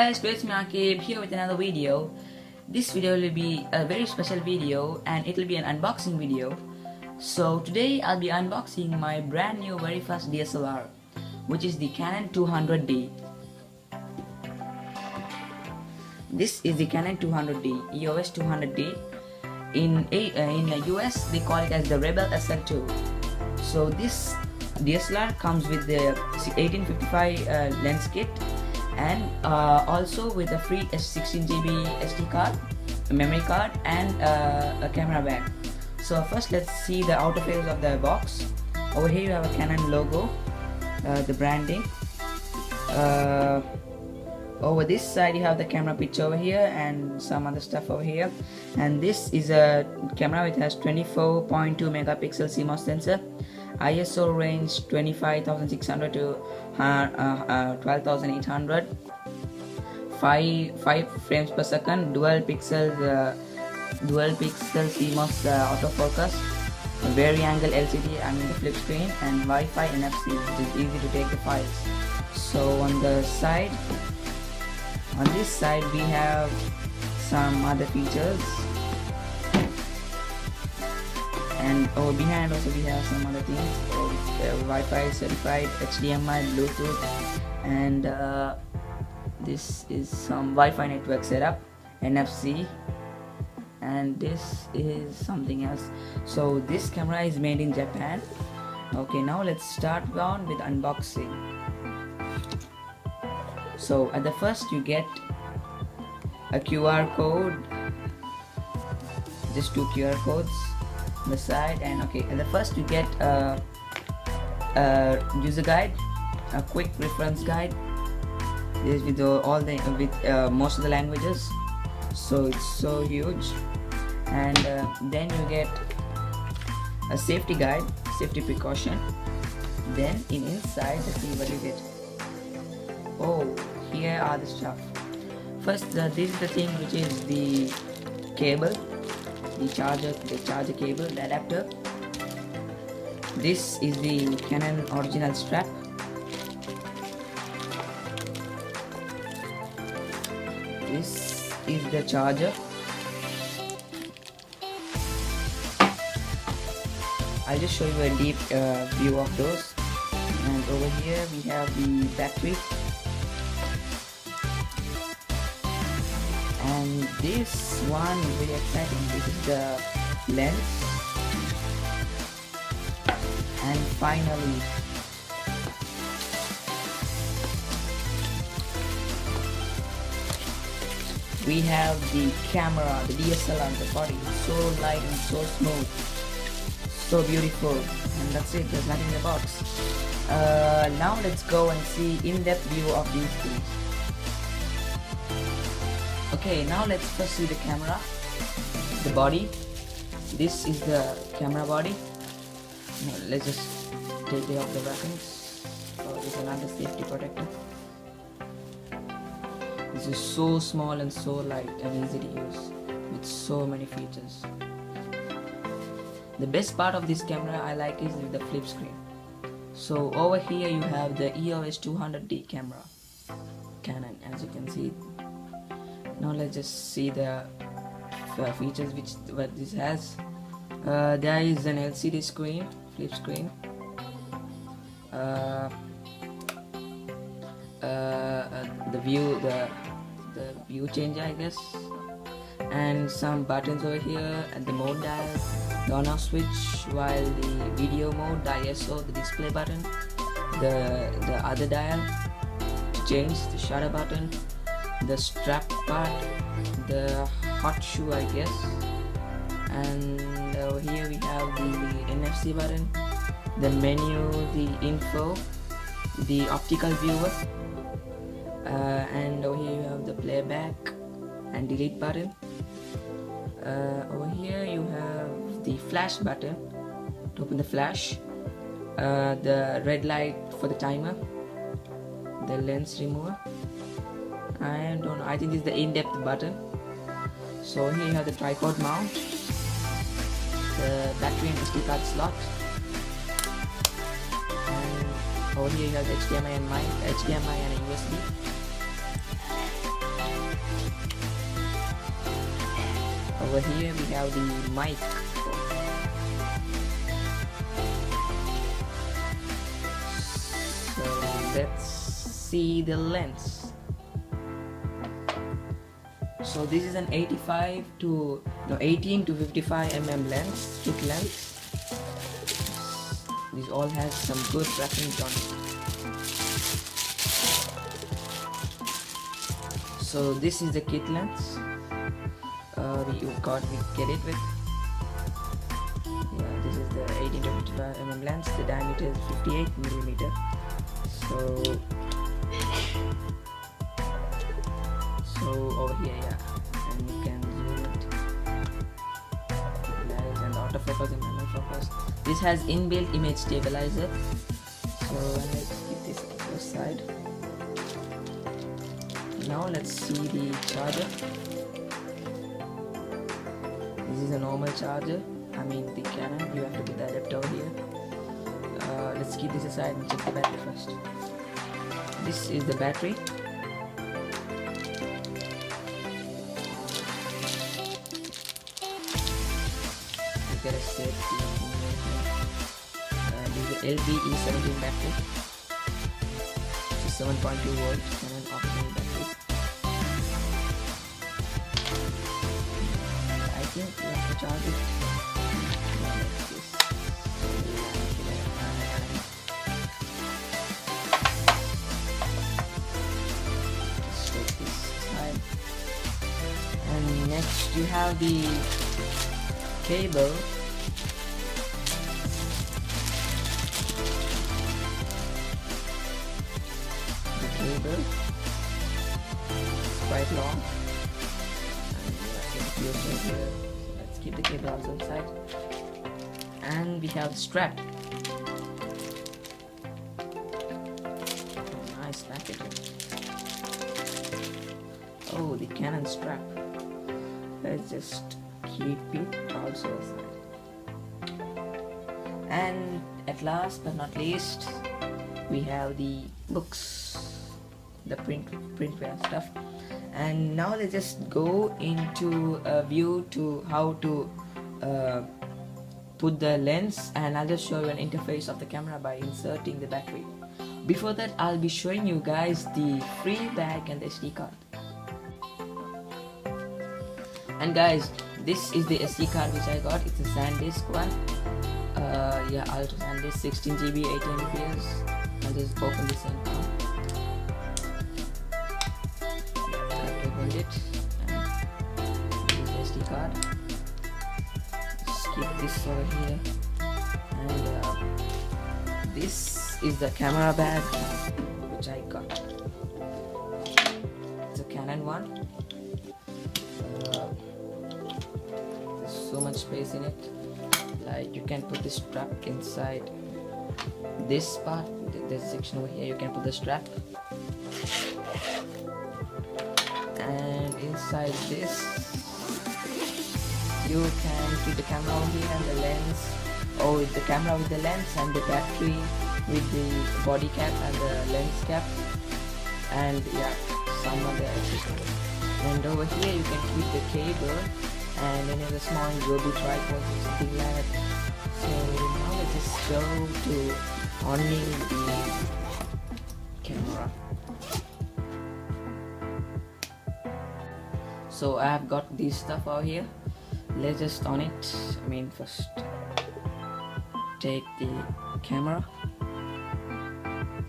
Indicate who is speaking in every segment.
Speaker 1: guys, it's me Akib here with another video. This video will be a very special video and it will be an unboxing video. So today I'll be unboxing my brand new very first DSLR, which is the Canon 200D. This is the Canon 200D, EOS 200D. In the US they call it as the Rebel SL2. So this DSLR comes with the 1855 lens kit and also with a free 16GB SD card, a memory card and a camera bag. So first let's see the outer face of the box. Over here you have a Canon logo, the branding. Over this side you have the camera picture over here and some other stuff over here. And this is a camera which has 24.2 megapixel CMOS sensor, ISO range 25,600 to 12,800, 5 frames per second, dual pixel CMOS autofocus, a vari-angle LCD, the flip screen, and Wi-Fi NFC, which is easy to take the files. So on this side we have some other features, and over behind also we have some other things. Wi-Fi certified, HDMI, Bluetooth, and this is some Wi-Fi network setup, NFC, and this is something else. So this camera is made in Japan. Okay, now let's start on with unboxing. So at the first you get a QR code, just 2 QR codes on the side, and okay, at the first you get a user guide, a quick reference guide. This with most of the languages, so it's so huge. And then you get a safety guide, safety precaution. Then inside, let's see what you get. Oh, here are the stuff. First, this is the thing which is the cable, the charger cable, the adapter. This is the Canon original strap. This is the charger. I'll just show you a deep view of those. And over here we have the battery. And this one is very exciting. This is the lens. And finally, we have the camera, the DSLR, the body. It's so light and so smooth, so beautiful. And that's it, there's nothing in the box. Now let's go and see in-depth view of these things. Okay, now let's first see the camera, the body. This is the camera body. Now, let's just take it off the wrappings. Oh, there's another safety protector. This is so small and so light and easy to use with so many features. The best part of this camera I like is the flip screen. So over here you have the EOS 200D camera, Canon, as you can see. Now let's just see the features what this has. There is an LCD screen, flip screen, the view changer, I guess, and some buttons over here, and the mode dial, the on off switch, while the video mode, the ISO, the display button, the other dial to change, the shutter button, the strap part, the hot shoe, I guess, and over here we have the NFC button, the menu, the info, the optical viewer, and over here you have the playback and delete button. Over here you have the flash button to open the flash, the red light for the timer, the lens remover. I don't know, I think this is the in-depth button. So here you have the tripod mount, the battery and SD card slot, and over here you have the HDMI and a USB. over here we have the mic. So let's see the lens. So this is an 18 to 55 mm lens, kit lens. This all has some good reference on it. So this is the kit lens. We get it with. Yeah, this is the 18 to 55 mm lens. The diameter is 58 mm. So over here, yeah, and you can zoom it. And the autofocus and manual focus. This has inbuilt image stabilizer. So let's keep this aside. Now let's see the charger. This is a normal charger. I mean the Canon. You have to put the adapter over here. Let's keep this aside and check the battery first. This is the battery. You get a safety information. This is the LBE17 battery. It's 7.2 volt Canon optional battery. I think you have to charge it. And next you have the cable. The cable is quite long. Let's keep the cable also inside. And we have the strap. Nice packaging. Oh, the Canon strap. Let's just keep it also aside. And at last but not least, we have the books, the printware stuff. And now let's just go into a view to how to put the lens, and I'll just show you an interface of the camera by inserting the battery. Before that, I'll be showing you guys the free bag and the SD card. And guys, this is the SD card which I got. It's a SanDisk one. Yeah, Ultra SanDisk 16 GB 80 MPS. I'll just open this and now. I've opened it. And this is the SD card. Just keep this over here. And this is the camera bag which I got. It's a Canon one. So much space in it. Like you can put the strap inside this part. There's a section over here. You can put the strap, and inside this you can keep the camera over here and the lens. Oh, with the camera with the lens and the battery with the body cap and the lens cap, and yeah, some other accessories. And over here you can keep the cable and any other small global tripod or something like that. So now let's just go to onning the camera. So I have got this stuff out here. Let's just on it. I mean, first take the camera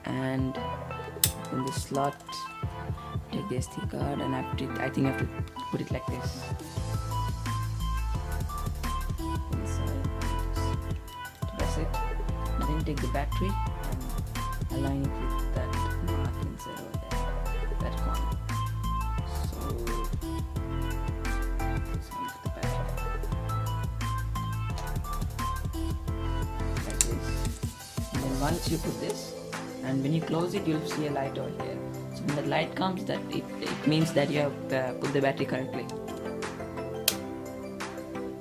Speaker 1: and in the slot take the SD card, and I think I have to put it like this. Then take the battery and align it with that mark inside over there, that corner. So this one is the battery, like this. And then once you put this, and when you close it, you'll see a light over here. So when the light comes, that it means that you have put the battery correctly.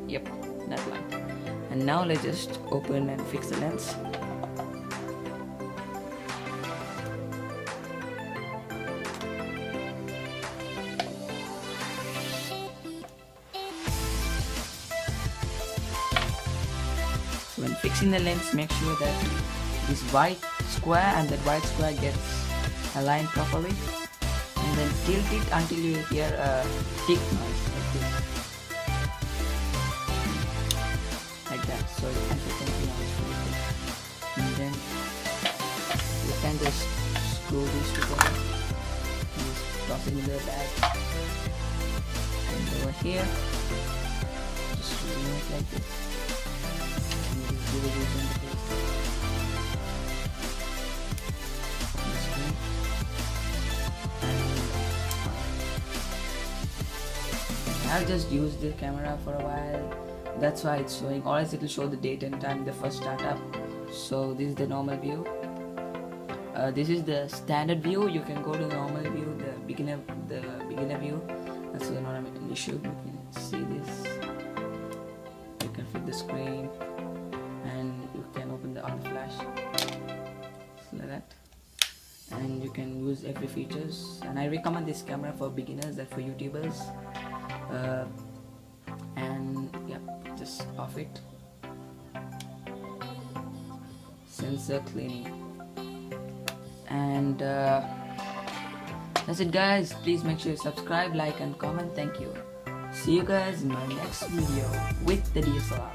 Speaker 1: Yep, that light. And now let's just open and fix the lens. when fixing the lens, make sure that this white square and that white square gets aligned properly, and then tilt it until you hear a tick noise like this, like that. So you can put anything else really good. And then you can just screw these together, just toss it in the bag, and over here just remove it like this, and just give it using the face. I've just used the camera for a while, that's why it's showing, or else it will show the date and time the first startup. So this is the normal view. This is the standard view. You can go to the normal view, the beginner view. That's not an issue. You can see this. You can flip the screen, and you can open the other flash, just like that. And you can use every features. And I recommend this camera for beginners and for YouTubers. And yeah, just off it. Sensor cleaning. And that's it guys. Please make sure you subscribe, like and comment. Thank you. See you guys in my next video with the DSLR.